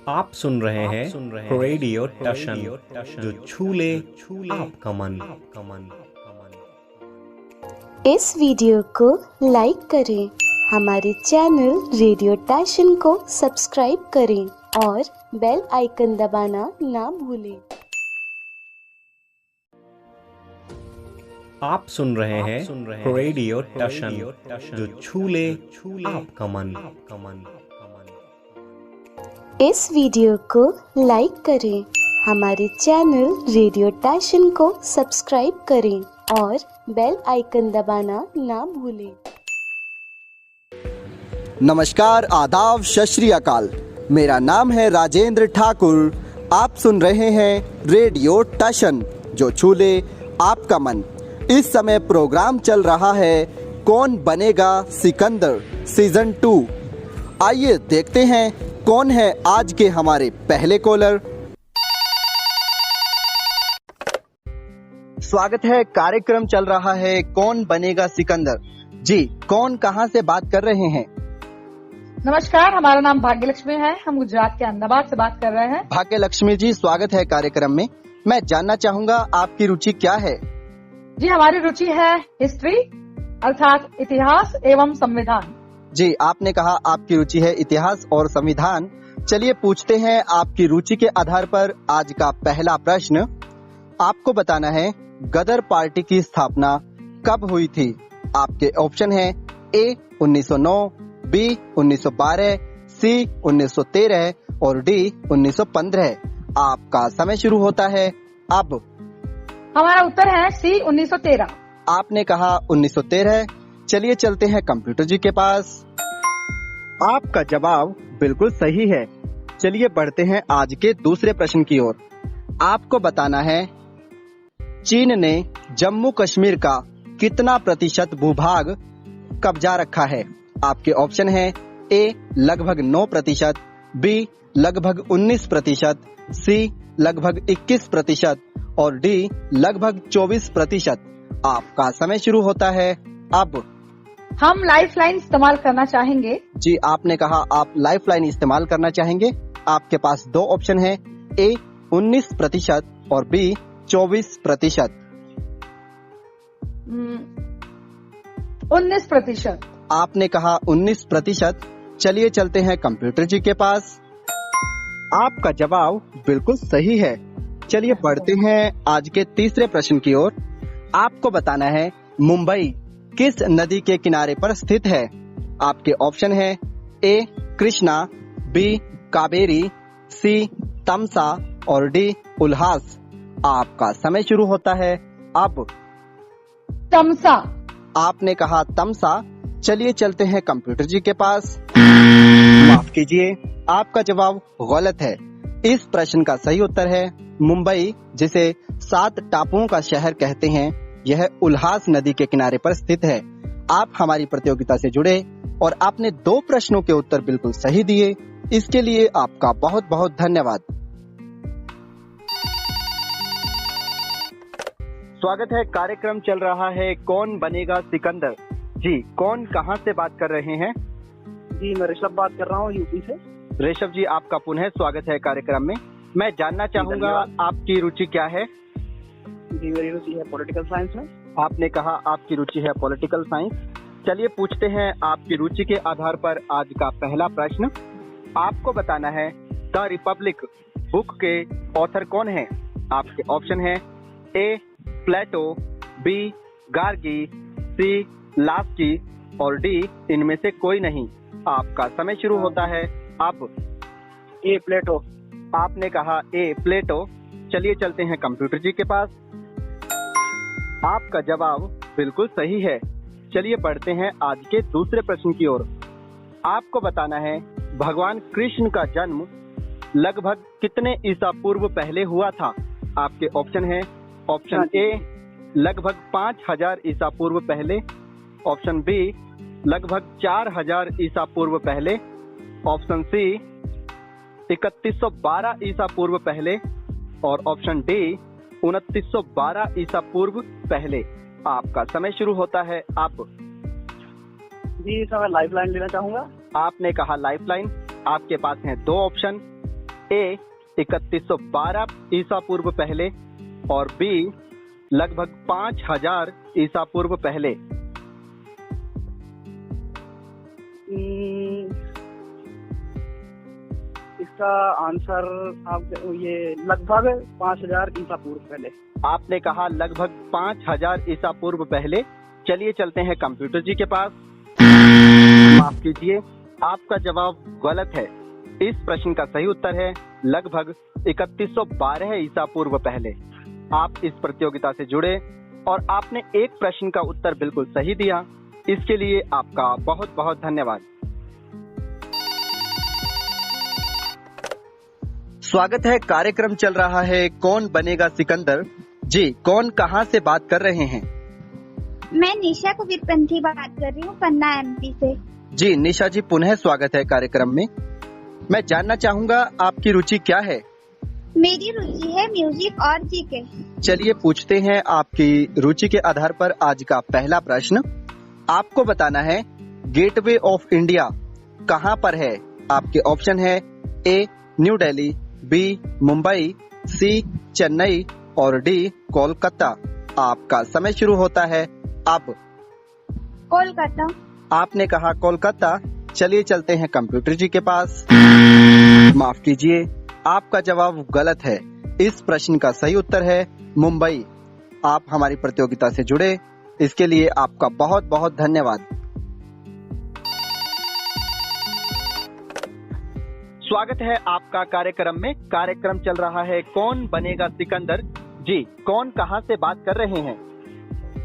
आप सुन रहे हैं रेडियो टशन जो छू ले आपका मन। इस वीडियो को लाइक करें, हमारे चैनल रेडियो टशन को सब्सक्राइब करें और बेल आइकन दबाना ना भूलें। आप सुन रहे हैं रेडियो टशन जो छू ले आपका मन। इस वीडियो को लाइक करें, हमारे चैनल रेडियो टशन को सब्सक्राइब करें और बेल आइकन दबाना ना भूलें। नमस्कार, आदाब, सत श्री अकाल। मेरा नाम है राजेंद्र ठाकुर। आप सुन रहे हैं रेडियो टशन जो छू ले आपका मन। इस समय प्रोग्राम चल रहा है कौन बनेगा सिकंदर सीजन 2। आइए देखते हैं कौन है आज के हमारे पहले कॉलर। स्वागत है, कार्यक्रम चल रहा है कौन बनेगा सिकंदर। जी, कौन कहां से बात कर रहे हैं? नमस्कार, हमारा नाम भाग्यलक्ष्मी है। हम गुजरात के अहमदाबाद से बात कर रहे हैं। भाग्यलक्ष्मी जी, स्वागत है कार्यक्रम में। मैं जानना चाहूंगा आपकी रुचि क्या है? जी, हमारी रुचि है हिस्ट्री अर्थात इतिहास एवं संविधान। जी, आपने कहा आपकी रुचि है इतिहास और संविधान। चलिए पूछते हैं आपकी रुचि के आधार पर आज का पहला प्रश्न। आपको बताना है गदर पार्टी की स्थापना कब हुई थी। आपके ऑप्शन है ए 1909, बी 1912, सी 1913 और डी 1915। आपका समय शुरू होता है अब। हमारा उत्तर है सी 1913। आपने कहा 1913। चलिए चलते हैं कंप्यूटर जी के पास। आपका जवाब बिल्कुल सही है। चलिए बढ़ते हैं आज के दूसरे प्रश्न की ओर। आपको बताना है चीन ने जम्मू कश्मीर का कितना प्रतिशत भूभाग कब्जा रखा है। आपके ऑप्शन है ए लगभग 9%, बी लगभग 19%, सी लगभग 21% और डी लगभग 24%। आपका समय शुरू होता है अब। हम लाइफलाइन इस्तेमाल करना चाहेंगे। जी, आपने कहा आप लाइफलाइन इस्तेमाल करना चाहेंगे। आपके पास दो ऑप्शन है, ए 19% और बी 24%। 19%। आपने कहा 19%। चलिए चलते हैं कंप्यूटर जी के पास। आपका जवाब बिल्कुल सही है। चलिए बढ़ते हैं आज के तीसरे प्रश्न की ओर। आपको बताना है मुंबई किस नदी के किनारे पर स्थित है। आपके ऑप्शन है ए कृष्णा, बी कावेरी, सी तमसा और डी उल्हास। आपका समय शुरू होता है अब। तमसा। आपने कहा तमसा। चलिए चलते हैं कंप्यूटर जी के पास। माफ कीजिए, आपका जवाब गलत है। इस प्रश्न का सही उत्तर है मुंबई, जिसे 7 टापुओं का शहर कहते हैं। यह उल्हास नदी के किनारे पर स्थित है। आप हमारी प्रतियोगिता से जुड़े और आपने 2 प्रश्नों के उत्तर बिल्कुल सही दिए। इसके लिए आपका बहुत बहुत धन्यवाद। स्वागत है, कार्यक्रम चल रहा है कौन बनेगा सिकंदर। जी, कौन कहां से बात कर रहे हैं? जी, मैं ऋषभ बात कर रहा हूँ यूपी से। ऋषभ जी, आपका पुनः स्वागत है कार्यक्रम में। मैं जानना चाहूंगा आपकी रुचि क्या है? जी, मेरी रुचि है पॉलिटिकल साइंस में। आपने कहा आपकी रुचि है पॉलिटिकल साइंस। चलिए पूछते हैं आपकी रुचि के आधार पर आज का पहला प्रश्न। आपको बताना है द रिपब्लिक बुक के ऑथर कौन है। आपके ऑप्शन है ए प्लेटो, बी गार्गी, सी लास्की और डी इनमें से कोई नहीं। आपका समय शुरू होता है अब। ए प्लेटो। आपने कहा ए प्लेटो। चलिए चलते हैं कंप्यूटर जी के पास। आपका जवाब बिल्कुल सही है। चलिए बढ़ते हैं आज के दूसरे प्रश्न की ओर। आपको बताना है भगवान कृष्ण का जन्म लगभग कितने ईसा पूर्व पहले हुआ था। आपके ऑप्शन है ऑप्शन ए लगभग 5000 ईसा पूर्व पहले, ऑप्शन बी लगभग 4000 ईसा पूर्व पहले, ऑप्शन सी 3112 ईसा पूर्व पहले और ऑप्शन डी 2912 ईसा पूर्व पहले। आपका समय शुरू होता है अब। जी, इसमें मैं लाइफलाइन लेना चाहूंगा। आपने कहा लाइफलाइन। आपके पास हैं 2 ऑप्शन, ए 3112 ईसा पूर्व पहले और बी लगभग 5000 ईसा पूर्व पहले? इसका आंसर आप ये लगभग 5000 ईसा पूर्व पहले। आपने कहा लगभग 5000 ईसा पूर्व पहले। चलिए चलते हैं कंप्यूटर जी के पास। माफ कीजिए, आपका जवाब गलत है। इस प्रश्न का सही उत्तर है लगभग 3112 ईसा पूर्व पहले। आप इस प्रतियोगिता से जुड़े और आपने एक प्रश्न का उत्तर बिल्कुल सही दिया। इसके लिए आपका बहुत बहुत धन्यवाद। स्वागत है। कार्यक्रम चल रहा है कौन बनेगा सिकंदर। जी, कौन कहां से बात कर रहे हैं? मैं निशा कबीरपंथी बात कर रही हूँ, पन्ना एमपी से। जी निशा जी, पुनः स्वागत है कार्यक्रम में। मैं जानना चाहूंगा आपकी रुचि क्या है? मेरी रुचि है म्यूजिक और जीके। चलिए पूछते हैं आपकी रुचि के आधार पर आज का पहला प्रश्न। आपको बताना है गेटवे ऑफ इंडिया कहां पर है। आपके ऑप्शन है A New Delhi, B Mumbai, C Chennai और डी कोलकाता। आपका समय शुरू होता है अब। कोलकाता। आपने कहा कोलकाता। चलिए चलते हैं कंप्यूटर जी के पास। माफ कीजिए, आपका जवाब गलत है। इस प्रश्न का सही उत्तर है मुंबई। आप हमारी प्रतियोगिता से जुड़े, इसके लिए आपका बहुत बहुत धन्यवाद। स्वागत है आपका कार्यक्रम में। कार्यक्रम चल रहा है कौन बनेगा सिकंदर। जी, कौन कहां से बात कर रहे हैं?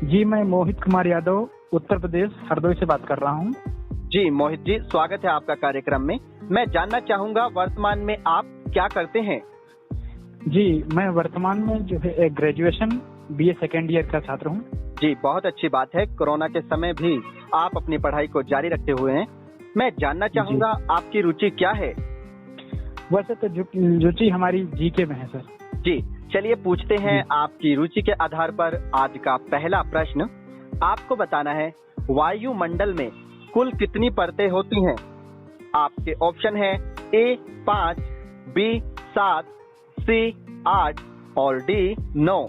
जी, मैं मोहित कुमार यादव उत्तर प्रदेश हरदोई से बात कर रहा हूँ। जी मोहित जी, स्वागत है आपका कार्यक्रम में। मैं जानना चाहूंगा वर्तमान में आप क्या करते हैं? जी, मैं वर्तमान में जो है एक ग्रेजुएशन बीए सेकेंड ईयर का छात्र हूँ। जी, बहुत अच्छी बात है। कोरोना के समय भी आप अपनी पढ़ाई को जारी रखते हुए हैं। मैं जानना चाहूंगा आपकी रुचि क्या है? वैसे तो रुचि हमारी जीके में है सर। जी, चलिए पूछते हैं आपकी रुचि के आधार पर आज का पहला प्रश्न। आपको बताना है वायुमंडल में कुल कितनी परतें होती हैं। आपके ऑप्शन है ए 5, बी 7, सी 8 और डी 9।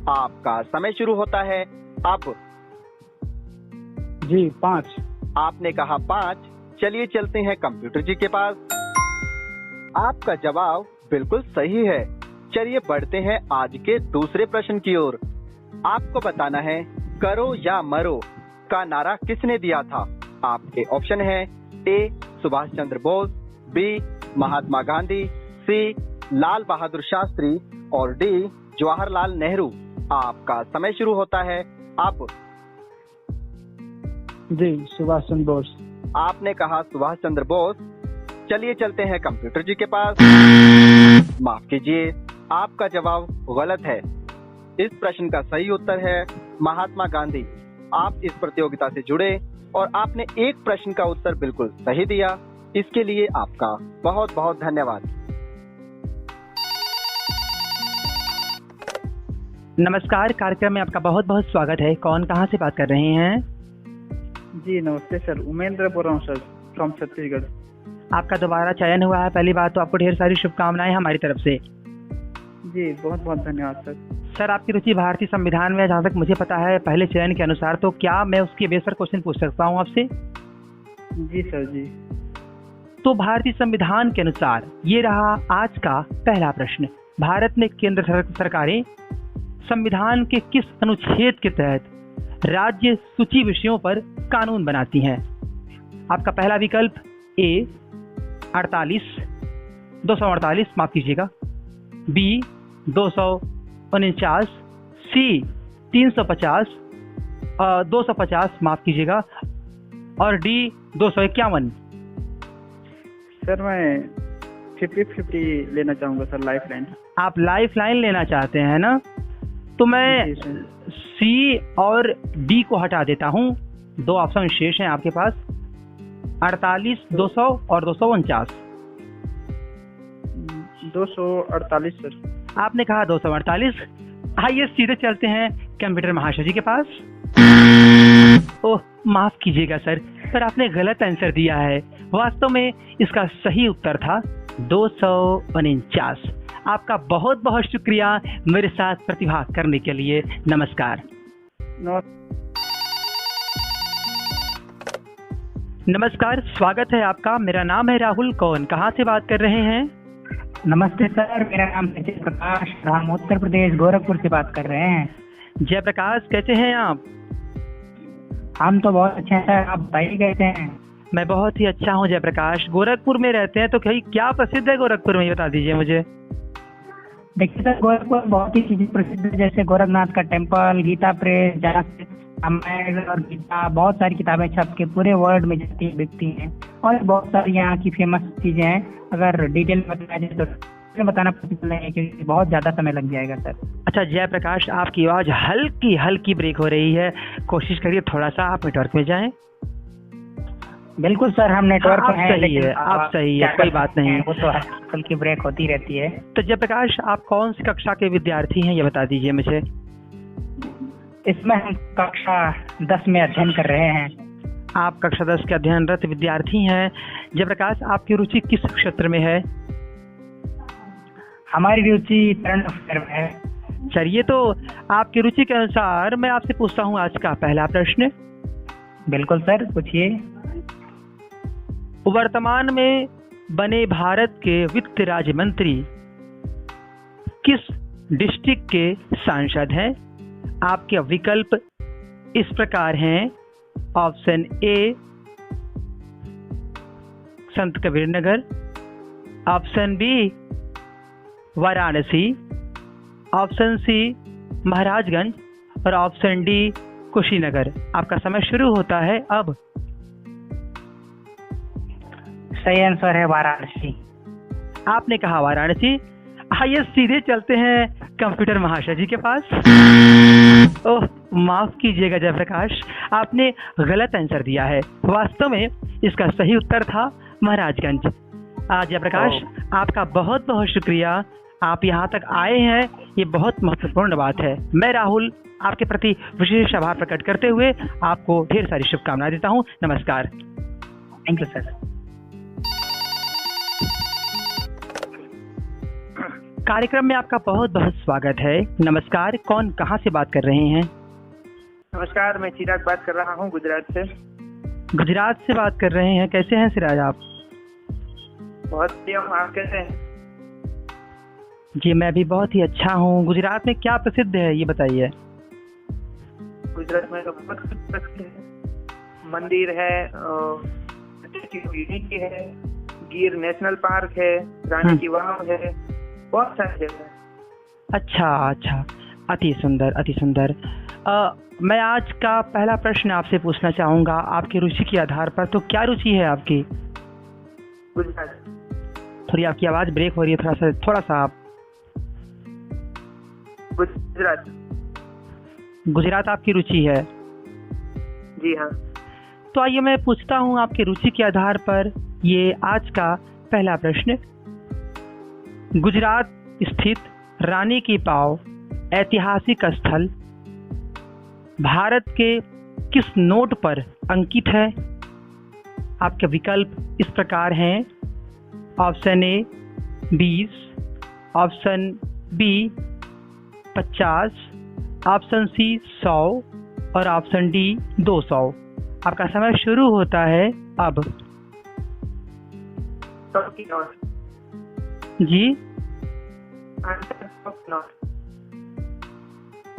आपका समय शुरू होता है अब। जी 5। आपने कहा 5। चलिए चलते हैं कंप्यूटर जी के पास। आपका जवाब बिल्कुल सही है। चलिए बढ़ते हैं आज के दूसरे प्रश्न की ओर। आपको बताना है करो या मरो का नारा किसने दिया था। आपके ऑप्शन है ए सुभाष चंद्र बोस, बी महात्मा गांधी, सी लाल बहादुर शास्त्री और डी जवाहरलाल नेहरू। आपका समय शुरू होता है अब। जी, सुभाष चंद्र बोस। आपने कहा सुभाष चंद्र बोस। चलिए चलते हैं कंप्यूटर जी के पास। माफ कीजिए, आपका जवाब गलत है। इस प्रश्न का सही उत्तर है महात्मा गांधी। आप इस प्रतियोगिता से जुड़े और आपने एक प्रश्न का उत्तर बिल्कुल सही दिया। इसके लिए आपका बहुत बहुत धन्यवाद। नमस्कार, कार्यक्रम में आपका बहुत बहुत स्वागत है। कौन कहां से बात कर रहे हैं? जी नमस्ते सर, उमेंद्र बोल रहा हूँ सर, फ्रॉम छत्तीसगढ़। आपका दोबारा चयन हुआ है। पहली बात तो आपको ढेर सारी शुभकामनाएं हमारी तरफ से। जी बहुत बहुत धन्यवाद सर। सर, आपकी रुचि भारतीय संविधान में, जहाँ तक मुझे पता है पहले चयन के अनुसार, तो क्या मैं उसके बेस पर क्वेश्चन पूछ सकता हूँ आपसे? जी सर जी। तो भारतीय संविधान के अनुसार ये रहा आज का पहला प्रश्न। भारत में केंद्र सरकारें संविधान के किस अनुच्छेद के तहत राज्य सूची विषयों पर कानून बनाती हैं? आपका पहला विकल्प ए 248, माफ कीजिएगा, बी 249, सी 350, 250 माफ कीजिएगा और डी 251। सर मैं 50-50 लेना चाहूंगा सर, लाइफ लाइन। आप लाइफ लाइन लेना चाहते हैं ना? तो मैं सी और डी को हटा देता हूँ। 2 ऑप्शन शेष हैं आपके पास, 48, 200 और 249। 248 सर। आपने कहा 248। आइए सीधे चलते हैं कंप्यूटर महाशय जी के पास। ओह माफ कीजिएगा सर, पर आपने गलत आंसर दिया है। वास्तव में इसका सही उत्तर था 249। आपका बहुत बहुत शुक्रिया मेरे साथ प्रतिभाग करने के लिए। नमस्कार। नमस्कार, स्वागत है आपका। मेरा नाम है राहुल। कौन कहाँ से बात कर रहे हैं? नमस्ते सर, मेरा नाम है जयप्रकाश। हम उत्तर प्रदेश गोरखपुर से बात कर रहे हैं। जयप्रकाश, कैसे हैं आप? हम तो बहुत अच्छे हैं सर, आप बताइए कैसे हैं? मैं बहुत ही अच्छा हूँ जयप्रकाश। गोरखपुर में रहते हैं तो क्या प्रसिद्ध है गोरखपुर में, ये बता दीजिए मुझे। देखिए सर, गोरखपुर बहुत ही चीजें प्रसिद्ध है, जैसे गोरखनाथ का टेम्पल, गीता प्रेस, जहाँ से रामायण और गीता बहुत सारी किताबें छप के पूरे वर्ल्ड में जाती बिकती हैं, और बहुत सारी यहाँ की फेमस चीजें हैं। अगर डिटेल में बताया जाए तो बताना पॉसिबल नहीं है क्योंकि बहुत ज्यादा समय लग जाएगा सर। अच्छा जयप्रकाश, आपकी आवाज हल्की हल्की ब्रेक हो रही है, कोशिश करिए थोड़ा सा आप नेटवर्क में जाएं। बिल्कुल सर, हम नेटवर्क में हैं, सही है, आप सही है, कोई बात नहीं। वो तो हल्की ब्रेक होती रहती है। तो जयप्रकाश, आप कौन सी कक्षा के विद्यार्थी हैं, ये बता दीजिए मुझे। इसमें हम कक्षा 10 में अध्ययन कर रहे हैं। आप कक्षा 10 के अध्ययनरत विद्यार्थी हैं। जयप्रकाश, आपकी रुचि किस क्षेत्र में है? हमारी रुचि करंट अफेयर में है। चलिए, तो आपकी रुचि के अनुसार मैं आपसे पूछता हूँ आज का पहला प्रश्न। बिल्कुल सर, पूछिए। वर्तमान में बने भारत के वित्त राज्य मंत्री किस डिस्ट्रिक्ट के सांसद हैं? आपके विकल्प इस प्रकार हैं। Option A Sant Kabir Nagar, option B Varanasi, option C Maharajganj और ऑप्शन डी कुशीनगर। आपका समय शुरू होता है अब। सही आंसर है वाराणसी। आपने कहा वाराणसी। आइए सीधे चलते हैं कंप्यूटर महाशय जी के पास। ओह, माफ कीजिएगा जयप्रकाश, आपने गलत आंसर दिया है। वास्तव में इसका सही उत्तर था महाराजगंज। जयप्रकाश, आपका बहुत बहुत शुक्रिया, आप यहाँ तक आए हैं, ये बहुत महत्वपूर्ण बात है। मैं राहुल आपके प्रति विशेष आभार प्रकट करते हुए आपको ढेर सारी शुभकामनाएं देता हूँ। नमस्कार। Thank you sir. कार्यक्रम में आपका बहुत बहुत स्वागत है। नमस्कार, कौन कहाँ से बात कर रहे हैं? नमस्कार, मैं चिराग बात कर रहा हूँ गुजरात से। गुजरात से बात कर रहे हैं। कैसे हैं सिराज आप? बहुत बढ़िया हूँ, आप कैसे हैं? जी मैं भी बहुत ही अच्छा हूँ। गुजरात में क्या प्रसिद्ध है ये बताइए। गुजरात में तो बहुत कुछ प्रसिद्ध है, मंदिर है, यूनिटी है, गिर नेशनल पार्क है, रानी की वाव है, बहुत सारी जगह है। अच्छा, अति सुंदर, अति सुंदर। मैं आज का पहला प्रश्न आपसे पूछना चाहूँगा आपकी रुचि के आधार पर। तो क्या रुचि है आपकी? गुजरात। थोड़ी आपकी आवाज ब्रेक हो रही है, थोड़ा सा आप। गुजरात आपकी रुचि है? जी हाँ। तो आइए मैं पूछता हूँ आपकी रुचि के आधार पर ये आज का पहला प्रश्न। गुजरात स्थित रानी की वाव ऐतिहासिक स्थल भारत के किस नोट पर अंकित है? आपके विकल्प इस प्रकार हैं। Option A 20, option B 50, option C 100 और ऑप्शन डी 200। आपका समय शुरू होता है अब। जी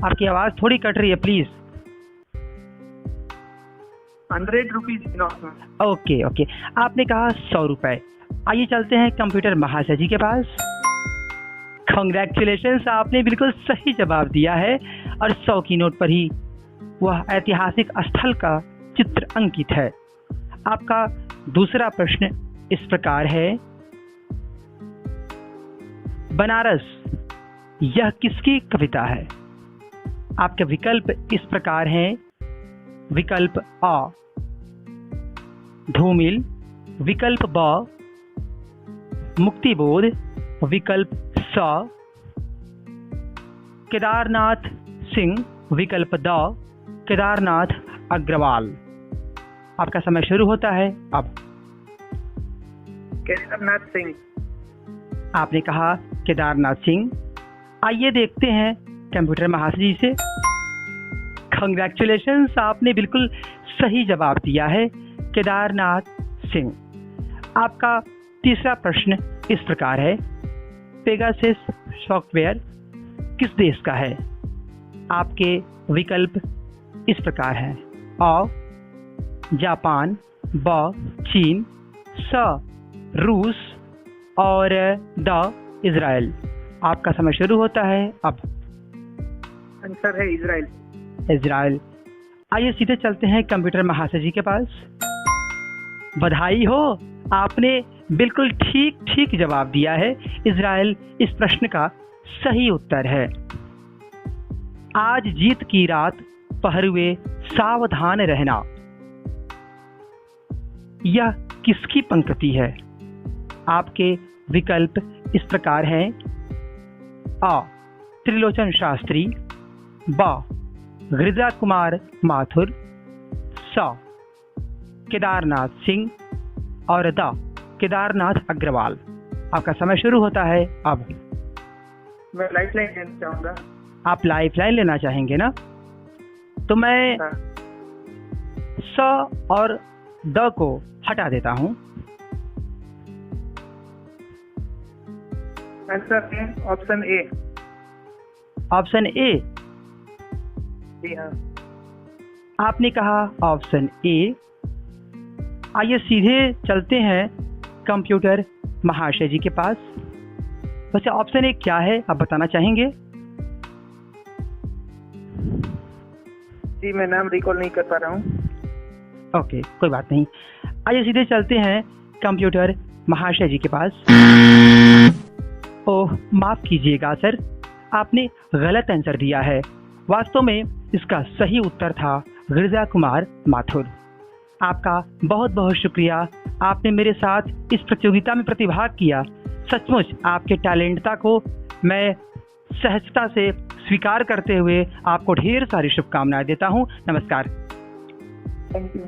आपकी आवाज थोड़ी कट रही है, प्लीज। 100 रुपीज। ओके, आपने कहा 100 रुपए। आइए चलते हैं कंप्यूटर महाशय जी के पास। कांग्रेचुलेशंस, आपने बिल्कुल सही जवाब दिया है और 100 की नोट पर ही वह ऐतिहासिक स्थल का चित्र अंकित है। आपका दूसरा प्रश्न इस प्रकार है। बनारस यह किसकी कविता है? आपके विकल्प इस प्रकार हैं। विकल्प आ धूमिल, विकल्प ब मुक्तिबोध, विकल्प स केदारनाथ सिंह, विकल्प द केदारनाथ अग्रवाल। आपका समय शुरू होता है अब। केदारनाथ सिंह। आपने कहा केदारनाथ सिंह। आइए देखते हैं कंप्यूटर महाशय जी से। कंग्रेचुलेशंस, आपने बिल्कुल सही जवाब दिया है, केदारनाथ सिंह। आपका तीसरा प्रश्न इस प्रकार है, पेगासस सॉफ्टवेयर किस देश का है? आपके विकल्प इस प्रकार हैं, अ जापान, ब चीन, स रूस और द इजराइल। आपका समय शुरू होता है अब। आंसर है इजराइल। इजराइल। आइए सीधे चलते हैं कंप्यूटर महाशय जी के पास। बधाई हो, आपने बिल्कुल ठीक जवाब दिया है। इजराइल इस प्रश्न का सही उत्तर है। आज जीत की रात पहरुए सावधान रहना, यह किसकी पंक्ति है? आपके विकल्प इस प्रकार हैं, अ त्रिलोचन शास्त्री, ब गिरिजा कुमार माथुर, स केदारनाथ सिंह और द केदारनाथ अग्रवाल। आपका समय शुरू होता है अब। मैं लाइफलाइन लेना चाहूंगा। आप लाइफलाइन लेना चाहेंगे ना? तो मैं स और द को हटा देता हूं। आंसर है ऑप्शन ए। Option A? जी हाँ। आपने कहा ऑप्शन ए। आइए सीधे चलते हैं कंप्यूटर महाशय जी के पास। वैसे ऑप्शन ए क्या है, आप बताना चाहेंगे? जी मैं नाम रिकॉल नहीं कर पा रहा हूँ। ओके, कोई बात नहीं। आइए सीधे चलते हैं कंप्यूटर महाशय जी के पास। ओह माफ कीजिएगा सर, आपने गलत आंसर दिया है। वास्तव में इसका सही उत्तर था गिरिजा कुमार माथुर। आपका बहुत बहुत शुक्रिया, आपने मेरे साथ इस प्रतियोगिता में प्रतिभाग किया। सचमुच आपके टैलेंटता को मैं सहजता से स्वीकार करते हुए आपको ढेर सारी शुभकामनाएं देता हूं। नमस्कार। Thank you.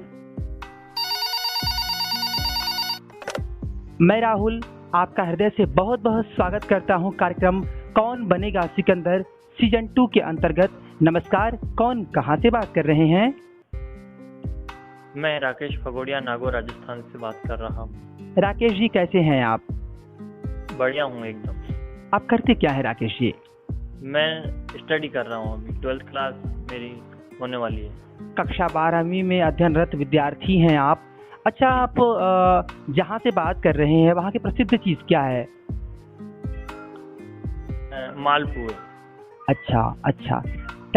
मैं राहुल आपका हृदय से बहुत बहुत स्वागत करता हूं कार्यक्रम कौन बनेगा सिकंदर सीजन 2 के अंतर्गत। नमस्कार, कौन कहां से बात कर रहे हैं? मैं राकेश फगोड़िया नागौर राजस्थान से बात कर रहा हूँ। राकेश जी कैसे हैं आप? बढ़िया हूँ एकदम। आप करते क्या है राकेश जी? मैं स्टडी कर रहा हूँ, अभी 12th क्लास मेरी होने वाली है। कक्षा 12वीं में अध्ययनरत विद्यार्थी हैं आप। अच्छा, आप जहाँ से बात कर रहे हैं वहाँ की प्रसिद्ध चीज क्या है? मालपुए। अच्छा।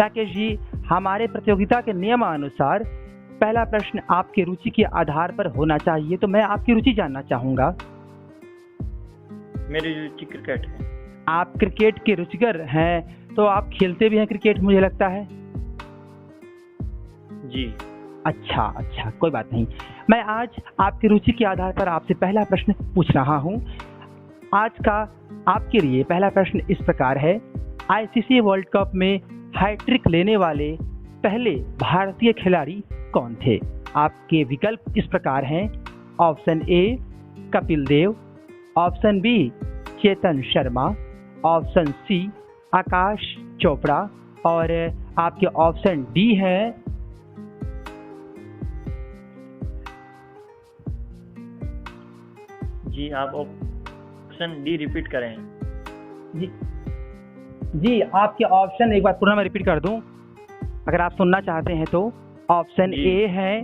राकेश जी, हमारे प्रतियोगिता के नियमानुसार पहला प्रश्न आपकी रुचि के आधार पर होना चाहिए, तो मैं आपकी रुचि जानना चाहूंगा। मेरी रुचि क्रिकेट है। आप क्रिकेट के रुचिकर हैं, तो आप खेलते भी हैं क्रिकेट मुझे लगता है। जी। अच्छा, कोई बात नहीं। मैं आज आपकी रुचि के आधार पर आपसे पहला प्रश्न पूछ रहा हूं। आज का आपके लिए पहला प्रश्न इस प्रकार है, आईसीसी वर्ल्ड कप में हैट्रिक लेने वाले पहले भारतीय खिलाड़ी कौन थे? आपके विकल्प इस प्रकार हैं, option A Kapil Dev, option B Chetan Sharma, option C Aakash Chopra और आपके ऑप्शन डी है जी। आप ऑप्शन डी रिपीट करें। जी, आपके ऑप्शन एक बार पुनः मैं रिपीट कर दूं अगर आप सुनना चाहते हैं तो। ऑप्शन ए है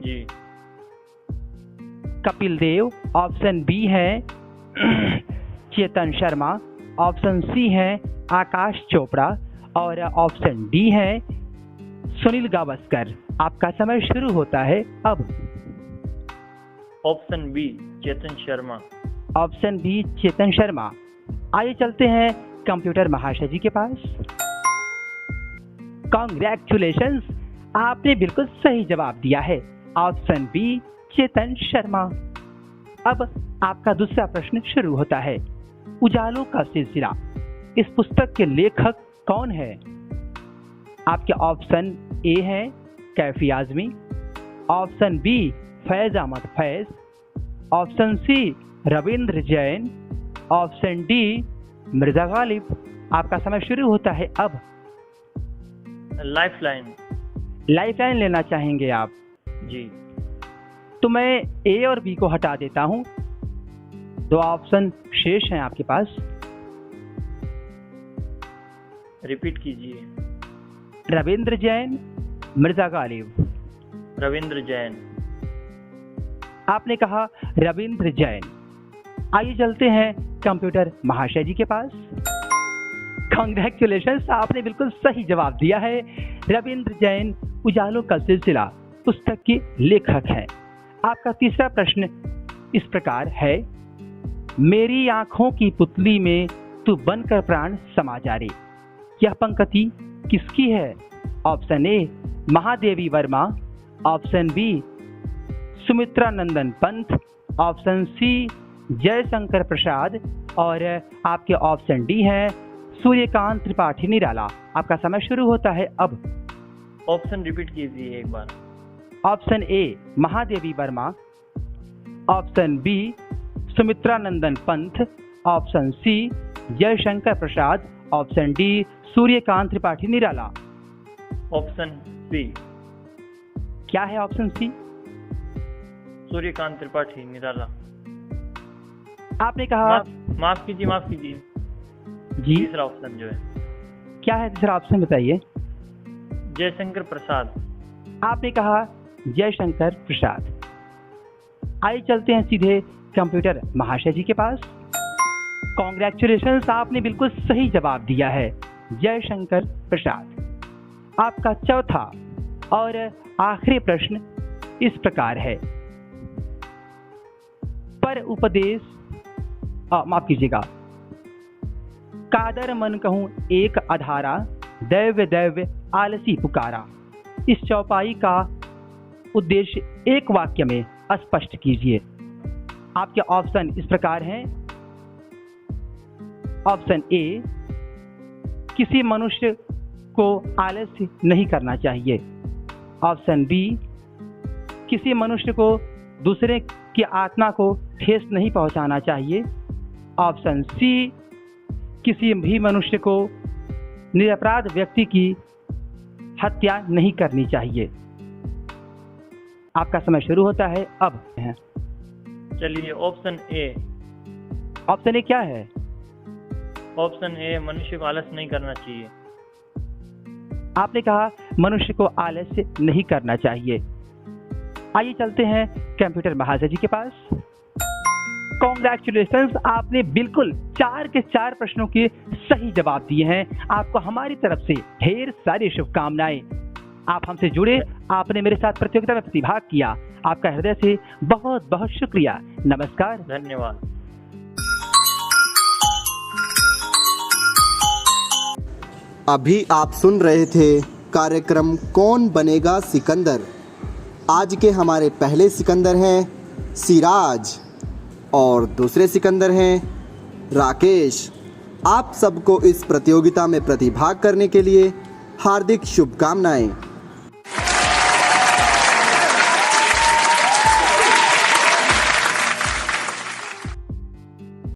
कपिल देव, ऑप्शन बी है चेतन शर्मा, ऑप्शन सी है आकाश चोपड़ा और ऑप्शन डी है सुनील गावस्कर। आपका समय शुरू होता है अब। Option B Chetan Sharma. Option B Chetan Sharma. आइए चलते हैं कंप्यूटर महाशय जी के पास। कांग्रेचुलेशंस, आपने बिल्कुल सही जवाब दिया है, ऑप्शन बी चेतन शर्मा। अब आपका दूसरा प्रश्न शुरू होता है, उजालों का सिलसिला, इस पुस्तक के लेखक कौन है? आपके ऑप्शन ए है Kaifi Azmi, option B Faiz Ahmad Faiz, option C Ravindra Jain, option D Mirza Ghalib, आपका समय शुरू होता है अब। लाइफलाइन। लाइफलाइन लेना चाहेंगे आप? जी। तो मैं ए और बी को हटा देता हूं, 2 ऑप्शन शेष हैं आपके पास। रिपीट कीजिए। रविंद्र जैन, मिर्जा गालिब। रविंद्र जैन। आपने कहा रविंद्र जैन। आइए चलते हैं कंप्यूटर महाशय जी के पास। कांग्रेचुलेशंस, आपने बिल्कुल सही जवाब दिया है। रविंद्र जैन उजालों का सिलसिला पुस्तक के लेखक हैं। आपका तीसरा प्रश्न इस प्रकार है, मेरी आंखों की पुतली में तू बनकर प्राण समा जा रे। यह पंक्ति किसकी है? Option A Mahadevi Verma, option B Sumitra Nandan Pant, option C Jaishankar Prasad और आपके ऑप्शन डी है सूर्यकांत त्रिपाठी निराला। आपका समय शुरू होता है अब। ऑप्शन रिपीट कीजिए एक बार। Option A Mahadevi Verma, option B Sumitra Nandan Pant, option C Jaishankar Prasad, option D Suryakant Tripathi Nirala. Option C. क्या है ऑप्शन सी? सूर्यकांत त्रिपाठी निराला। आपने कहा माफ कीजिए जी। तीसरा ऑप्शन जो है। क्या है तीसरा ऑप्शन बताइए? जयशंकर प्रसाद। आपने कहा जयशंकर प्रसाद। आइए चलते हैं सीधे कंप्यूटर महाशय जी के पास। कांग्रेचुलेशंस, आपने बिल्कुल सही जवाब दिया है, जयशंकर प्रसाद। आपका चौथा और आखिरी प्रश्न इस प्रकार है, पर उपदेश माफ कीजिएगा, कादर मन कहूं एक अधारा, दैव्य दैव्य आलसी पुकारा। इस चौपाई का उद्देश्य एक वाक्य में स्पष्ट कीजिए। आपके ऑप्शन इस प्रकार हैं। ऑप्शन ए, किसी मनुष्य को आलस्य नहीं करना चाहिए। ऑप्शन बी, किसी मनुष्य को दूसरे की आत्मा को ठेस नहीं पहुंचाना चाहिए। ऑप्शन सी, किसी भी मनुष्य को निरपराध व्यक्ति की हत्या नहीं करनी चाहिए। आपका समय शुरू होता है अब। चलिए ऑप्शन ए। ऑप्शन ए क्या है? ऑप्शन ए, मनुष्य को आलस्य नहीं करना चाहिए। आपने कहा मनुष्य को आलस्य नहीं करना चाहिए। आइए चलते हैं कंप्यूटर महाशय जी के पास। कांग्रेचुलेशंस, आपने बिल्कुल 4 के 4 प्रश्नों के सही जवाब दिए हैं। आपको हमारी तरफ से ढेर सारी शुभकामनाएं। आप हमसे जुड़े, आपने मेरे साथ प्रतियोगिता में प्रतिभाग किया, आपका हृदय से बहुत बहुत शुक्रिया। नमस्कार। धन्यवाद। अभी आप सुन रहे थे कार्यक्रम कौन बनेगा सिकंदर। आज के हमारे पहले सिकंदर हैं सिराज और दूसरे सिकंदर हैं राकेश। आप सबको इस प्रतियोगिता में प्रतिभाग करने के लिए हार्दिक शुभकामनाएं।